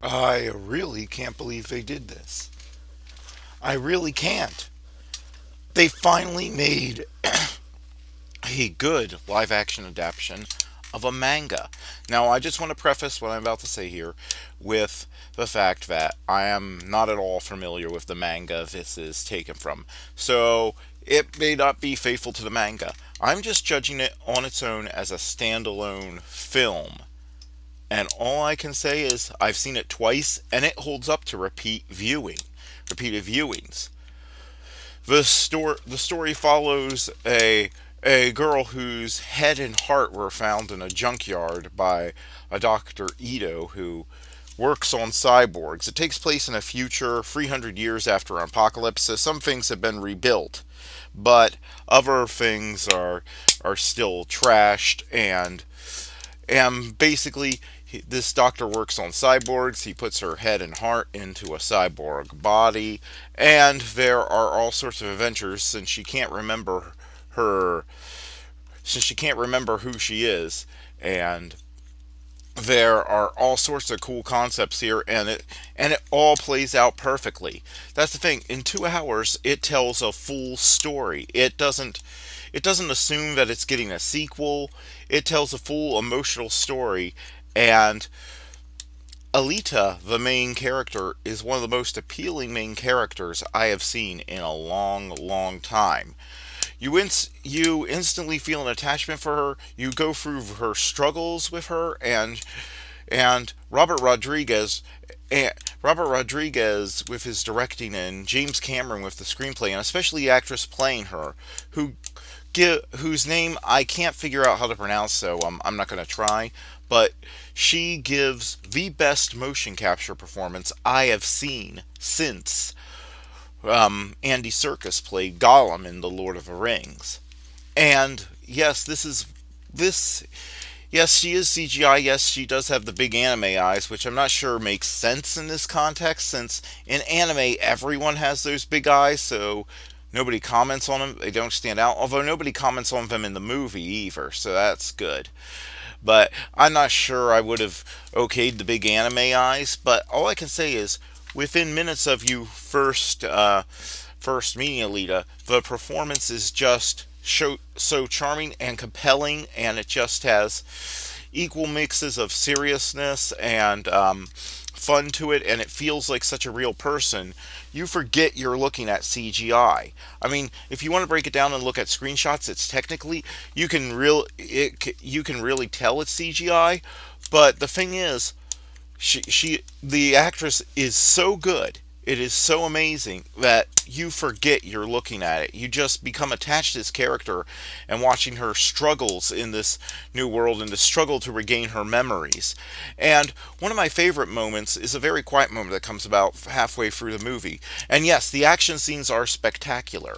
I really can't believe they did this. I really can't. They finally made a good live action adaptation of a manga. Now, I just want to preface what I'm about to say here with the fact that I am not at all familiar with the manga this is taken from. So, it may not be faithful to the manga. I'm just judging it on its own as a standalone film. And all I can say is I've seen it twice and it holds up to repeated viewings. The story follows a girl whose head and heart were found in a junkyard by a Dr. Ito who works on cyborgs. It takes place in a future 300 years after an apocalypse, so some things have been rebuilt, but other things are still trashed and basically this doctor works on cyborgs. He puts her head and heart into a cyborg body, and there are all sorts of adventures her since she can't remember who she is, and there are all sorts of cool concepts here, and it all plays out perfectly. That's the thing. In 2 hours, it tells a full story. It doesn't assume that it's getting a sequel. It tells a full emotional story, and Alita, the main character, is one of the most appealing main characters I have seen in a long, long time. You instantly feel an attachment for her. You go through her struggles with her, and Robert Rodriguez with his directing, and James Cameron with the screenplay, and especially the actress playing her, whose name I can't figure out how to pronounce, so I'm not going to try. But she gives the best motion capture performance I have seen since Andy Serkis played Gollum in The Lord of the Rings. And yes, this. Yes, she is CGI. Yes, she does have the big anime eyes, which I'm not sure makes sense in this context, since in anime everyone has those big eyes, so nobody comments on them. They don't stand out. Although nobody comments on them in the movie either, so that's good. But I'm not sure I would have okayed the big anime eyes. But all I can say is, within minutes of you first meeting Alita, the performance is just so charming and compelling, and it just has equal mixes of seriousness and fun to it, and it feels like such a real person. You forget you're looking at CGI. I mean, if you want to break it down and look at screenshots, it's technically you can really tell it's CGI. But the thing is, the actress is so good. It is so amazing that you forget you're looking at it. You just become attached to this character and watching her struggles in this new world and the struggle to regain her memories. And one of my favorite moments is a very quiet moment that comes about halfway through the movie. And yes, the action scenes are spectacular.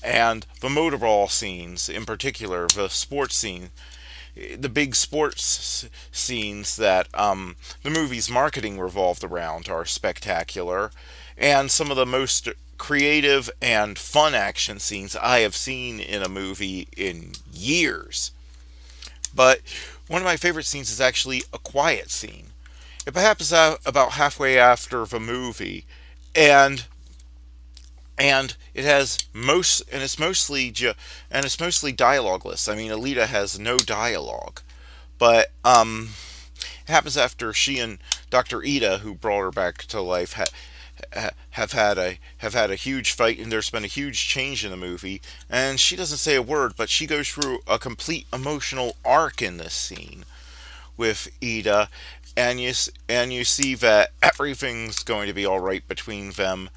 And the motorball scenes, in particular, the sports scene, the big sports scenes that the movie's marketing revolved around, are spectacular, and some of the most creative and fun action scenes I have seen in a movie in years. But one of my favorite scenes is actually a quiet scene. It happens out about halfway after the movie, and it's mostly dialogueless. I mean, Alita has no dialogue, but it happens after she and Dr. Ida, who brought her back to life, have had a huge fight, and there's been a huge change in the movie. And she doesn't say a word, but she goes through a complete emotional arc in this scene with Ida, and you see that everything's going to be all right between them,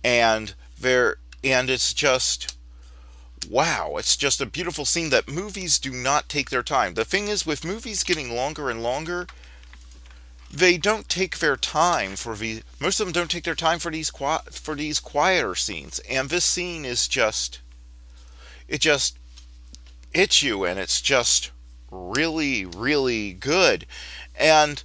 and it's just wow, it's just a beautiful scene that movies do not take their time. The thing is, with movies getting longer and longer, they don't take their time for the most of them don't take their time for these quieter scenes. And this scene is just hits you, and it's just really, really good. And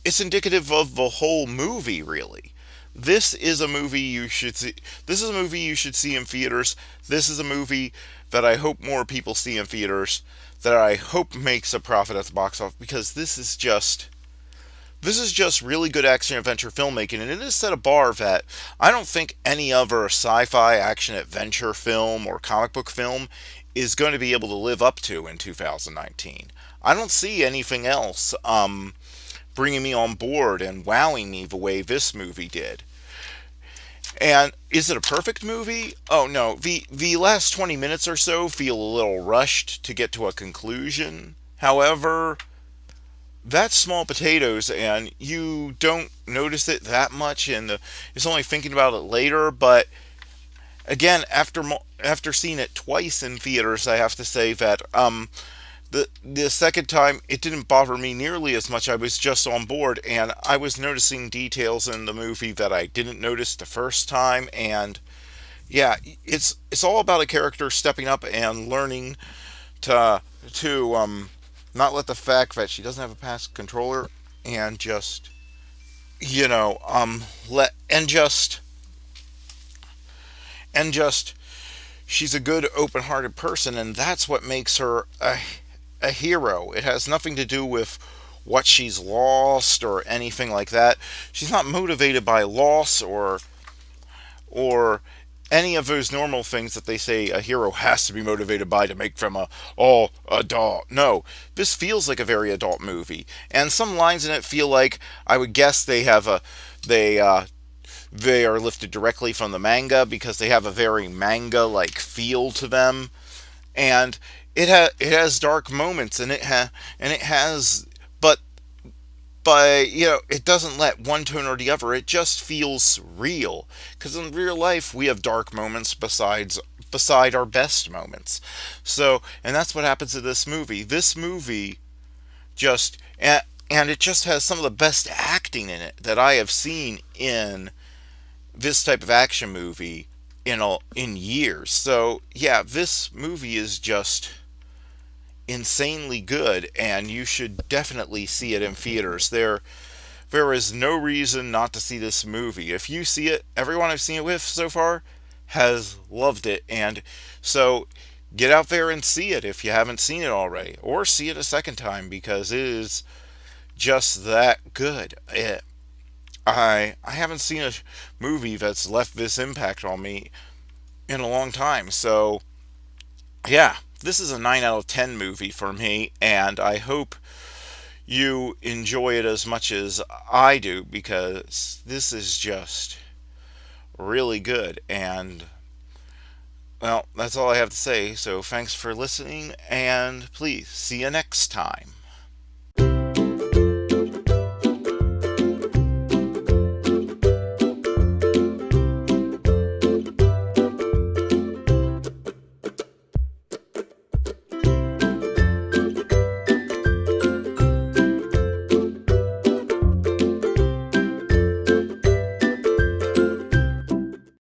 it's indicative of the whole movie, really. This is a movie you should see. This is a movie you should see in theaters. This is a movie that I hope more people see in theaters. That I hope makes a profit at the box office, because this is just really good action adventure filmmaking, and it has set a bar that I don't think any other sci-fi action adventure film or comic book film is going to be able to live up to in 2019. I don't see anything else bringing me on board and wowing me the way this movie did. And is it a perfect movie? Oh no, the last 20 minutes or so feel a little rushed to get to a conclusion. However, that's small potatoes, and you don't notice it that much, and it's only thinking about it later. But again, after seeing it twice in theaters, I have to say that the second time it didn't bother me nearly as much. I was just on board, and I was noticing details in the movie that I didn't notice the first time. And yeah, it's all about a character stepping up and learning to not let the fact that she doesn't have a past controller, and just you know let and just she's a good open-hearted person, and that's what makes her a hero. It has nothing to do with what she's lost or anything like that. She's not motivated by loss or any of those normal things that they say a hero has to be motivated by to make them a all adult. No, this feels like a very adult movie, and some lines in it feel like, I would guess, they are lifted directly from the manga, because they have a very manga like feel to them. And it has dark moments, and it has, but it doesn't let one tone or the other. It just feels real, because in real life we have dark moments beside our best moments. So, and that's what happens in this movie. This movie just and it just has some of the best acting in it that I have seen in this type of action movie in years. So yeah, this movie is just insanely good, and you should definitely see it in theaters. There is no reason not to see this movie. If you see it, everyone I've seen it with so far has loved it, and so get out there and see it if you haven't seen it already, or see it a second time, because it is just that good. I haven't seen a movie that's left this impact on me in a long time. So yeah, this is a 9 out of 10 movie for me, and I hope you enjoy it as much as I do, because this is just really good. And well, that's all I have to say. So thanks for listening, and please see you next time.